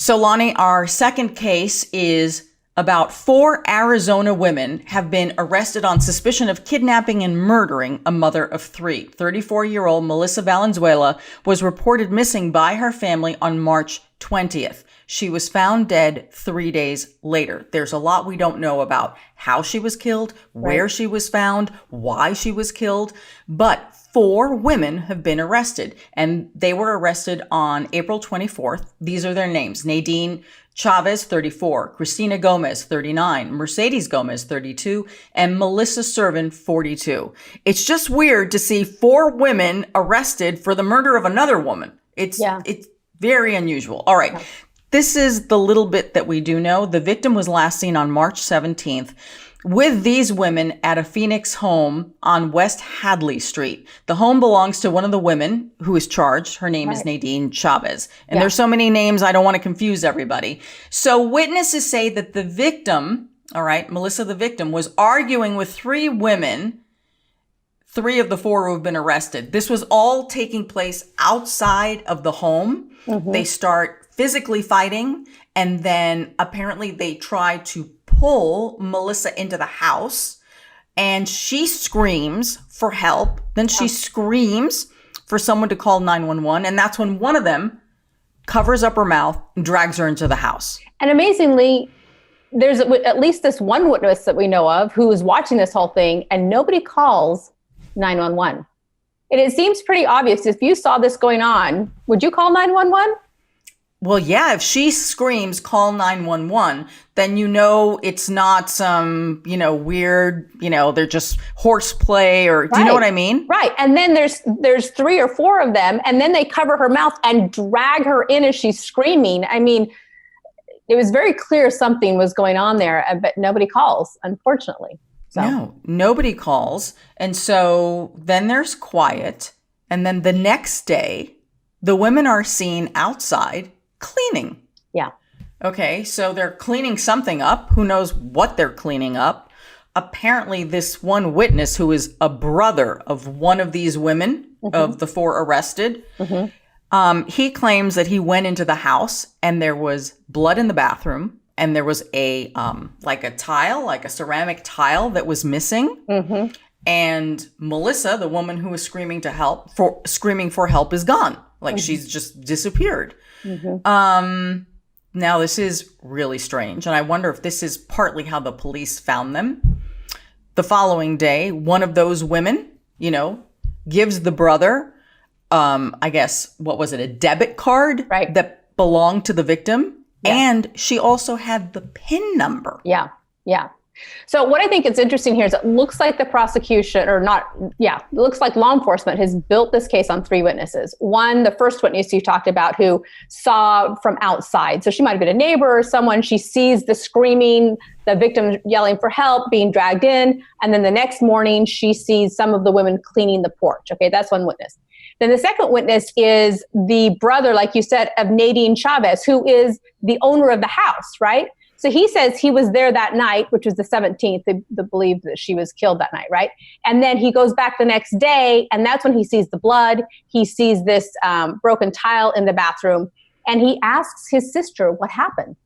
So, Loni, our second case is about 4 Arizona women have been arrested on suspicion of kidnapping and murdering a mother of 3. 34-year-old Melissa Valenzuela was reported missing by her family on March 20th. She was found dead 3 days later. There's a lot we don't know about how she was killed, where she was found, why she was killed, but 4 women have been arrested, and they were arrested on April 24th. These are their names: Nadine Chavez, 34, Christina Gomez, 39, Mercedes Gomez, 32, and Melissa Servin, 42. It's just weird to see 4 women arrested for the murder of another woman. It's very unusual. All right. This is the little bit that we do know. The victim was last seen on March 17th with these women at a Phoenix home on West Hadley Street. The home belongs to one of the women who is charged. Her name is Nadine Chavez. And there's so many names, I don't want to confuse everybody. So witnesses say that the victim, all right, Melissa, the victim, was arguing with 3 women, 3 of the 4 who have been arrested. This was all taking place outside of the home. They start physically fighting, and then apparently they try to pull Melissa into the house, and she screams for help. Then she screams for someone to call 911, and that's when one of them covers up her mouth and drags her into the house. And amazingly, there's at least this one witness that we know of who is watching this whole thing, and nobody calls 911. And it seems pretty obvious. If you saw this going on, would you call 911? Well, yeah, if she screams, call 911, then you know it's not some, weird, they're just horseplay or, do you know what I mean? Right. And then there's 3 or 4 of them, and then they cover her mouth and drag her in as she's screaming. I mean, it was very clear something was going on there, but nobody calls, unfortunately. So. No, nobody calls. And so then there's quiet. And then the next day, the women are seen outside cleaning. Yeah. Okay, so they're cleaning something up. Who knows what they're cleaning up? Apparently, this one witness, who is a brother of one of these women, of the 4 arrested, he claims that he went into the house and there was blood in the bathroom, and there was a a ceramic tile that was missing. And Melissa, the woman who was screaming for help, is gone. Like she's just disappeared. Now this is really strange, and I wonder if this is partly how the police found them. The following day, one of those women, gives the brother, I guess, what was it, a debit card that belonged to the victim, and she also had the PIN number. Yeah. So what I think is interesting here is it looks like the prosecution, it looks like law enforcement has built this case on 3 witnesses. One, the first witness you talked about, who saw from outside. So she might have been a neighbor or someone. She sees the screaming, the victim yelling for help, being dragged in. And then the next morning, she sees some of the women cleaning the porch. Okay, that's one witness. Then the second witness is the brother, like you said, of Nadine Chavez, who is the owner of the house, right? So he says he was there that night, which was the 17th. They believe that she was killed that night, right? And then he goes back the next day, and that's when he sees the blood. He sees this broken tile in the bathroom, and he asks his sister what happened.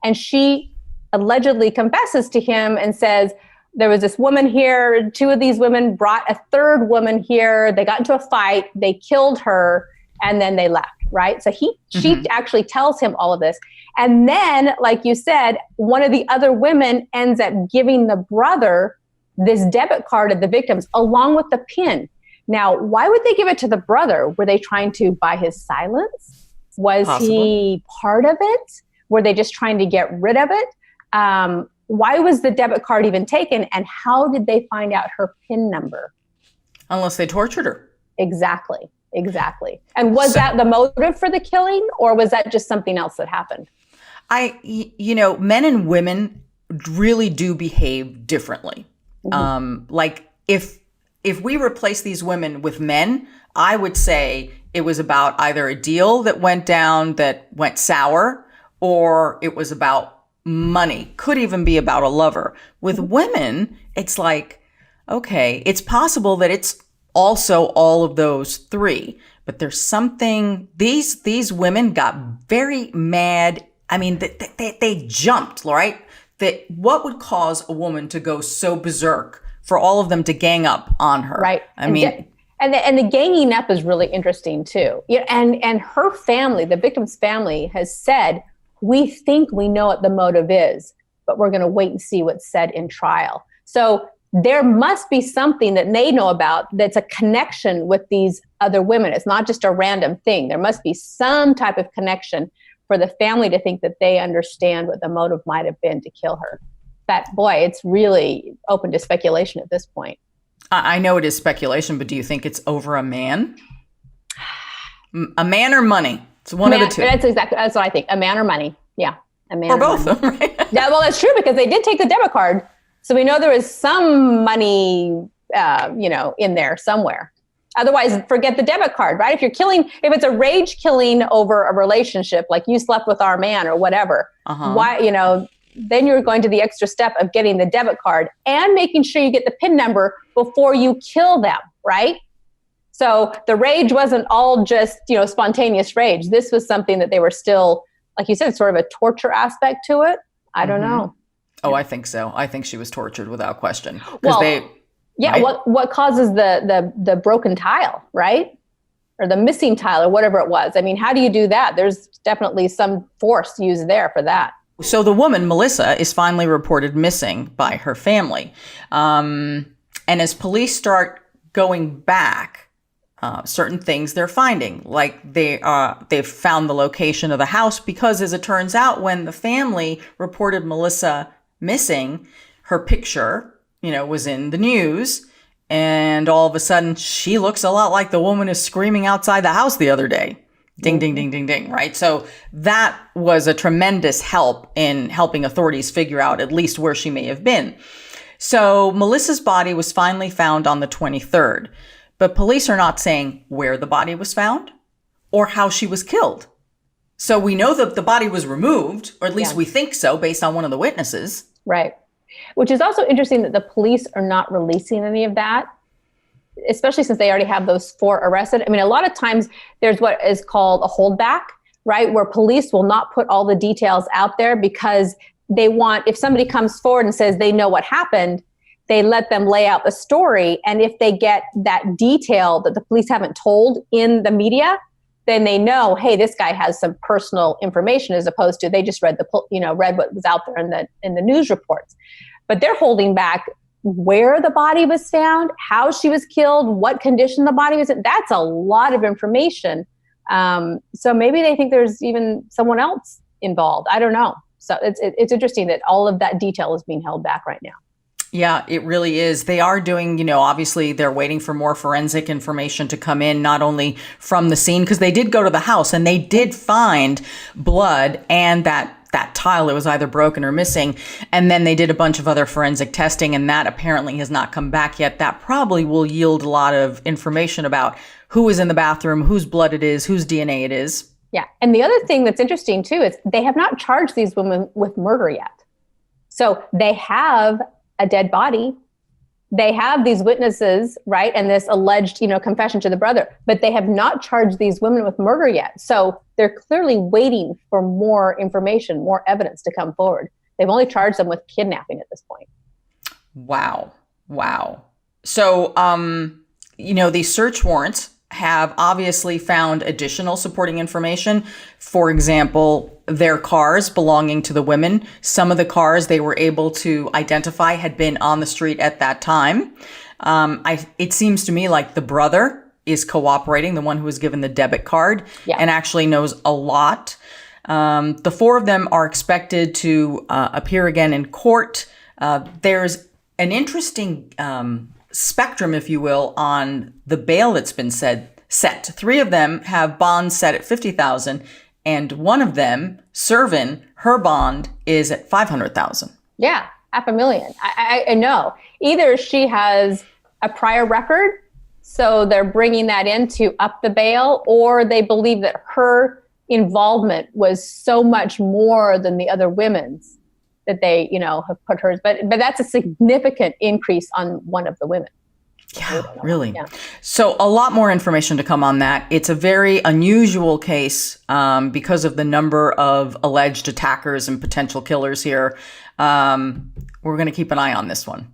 And she allegedly confesses to him and says, there was this woman here. 2 of these women brought a 3rd woman here. They got into a fight. They killed her, and then they left, right? So she actually tells him all of this. And then, like you said, one of the other women ends up giving the brother this debit card of the victims along with the PIN. Now, why would they give it to the brother? Were they trying to buy his silence? Was he part of it? Were they just trying to get rid of it? Why was the debit card even taken? And how did they find out her PIN number? Unless they tortured her. Exactly. And was that the motive for the killing, or was that just something else that happened? Men and women really do behave differently. Like if we replace these women with men, I would say it was about either a deal that went down that went sour, or it was about money. Could even be about a lover. With women, it's like, okay, it's possible that it's also all of those 3. but there's something, these women got very mad. I mean, they jumped, right? That what would cause a woman to go so berserk for all of them to gang up on her? Right. I mean, and the ganging up is really interesting too. Yeah, and her family, the victim's family, has said, we think we know what the motive is, but we're going to wait and see what's said in trial. So there must be something that they know about that's a connection with these other women. It's not just a random thing. There must be some type of connection for the family to think that they understand what the motive might have been to kill her. That, boy, it's really open to speculation at this point. I know it is speculation, but do you think it's over a man? A man or money? It's one of the two. That's what I think. A man or money. Yeah. A man or both. Right? Yeah, well, that's true, because they did take the debit card. So we know there was some money, in there somewhere. Otherwise, forget the debit card, right? If it's a rage killing over a relationship, like you slept with our man or whatever, why, then you're going to the extra step of getting the debit card and making sure you get the PIN number before you kill them, right? So the rage wasn't all just, spontaneous rage. This was something that they were still, like you said, sort of a torture aspect to it. I don't know. Oh, I think so. I think she was tortured without question. Well, yeah. Right? What causes the broken tile, right? Or the missing tile or whatever it was. I mean, how do you do that? There's definitely some force used there for that. So the woman, Melissa, is finally reported missing by her family. And as police start going back, certain things they're finding, like they've found the location of the house, because as it turns out, when the family reported Melissa missing, her picture, was in the news, and all of a sudden she looks a lot like the woman who's screaming outside the house the other day. Ding, ding, ding, ding, ding, right? So that was a tremendous help in helping authorities figure out at least where she may have been. So Melissa's body was finally found on the 23rd, but police are not saying where the body was found or how she was killed. So we know that the body was removed, or at least we think so based on one of the witnesses. Right. Which is also interesting that the police are not releasing any of that, especially since they already have those 4 arrested. I mean, a lot of times there's what is called a holdback, right? Where police will not put all the details out there because they want, if somebody comes forward and says they know what happened, they let them lay out the story. And if they get that detail that the police haven't told in the media, then they know, hey, this guy has some personal information, as opposed to they just read what was out there in the news reports. But they're holding back where the body was found, how she was killed, what condition the body was in. That's a lot of information. So maybe they think there's even someone else involved. I don't know. So it's interesting that all of that detail is being held back right now. Yeah, it really is. They are doing, obviously they're waiting for more forensic information to come in, not only from the scene, because they did go to the house and they did find blood and that tile that was either broken or missing. And then they did a bunch of other forensic testing, and that apparently has not come back yet. That probably will yield a lot of information about who was in the bathroom, whose blood it is, whose DNA it is. Yeah. And the other thing that's interesting too is they have not charged these women with murder yet. So they have a dead body. They have these witnesses, right? And this alleged, confession to the brother, but they have not charged these women with murder yet. So they're clearly waiting for more information, more evidence to come forward. They've only charged them with kidnapping at this point. Wow. So, these search warrants have obviously found additional supporting information. For example, their cars belonging to the women. Some of the cars they were able to identify had been on the street at that time. It seems to me like the brother is cooperating, the one who was given the debit card, and actually knows a lot. The 4 of them are expected to appear again in court. There's an interesting spectrum, if you will, on the bail that's been set. 3 of them have bonds set at $50,000, and one of them, Servin, her bond is at $500,000. Yeah, $500,000. I know. Either she has a prior record, so they're bringing that in to up the bail, or they believe that her involvement was so much more than the other women's that they, have put hers. But that's a significant increase on one of the women. Yeah, really. Yeah. So a lot more information to come on that. It's a very unusual case because of the number of alleged attackers and potential killers here. We're going to keep an eye on this one.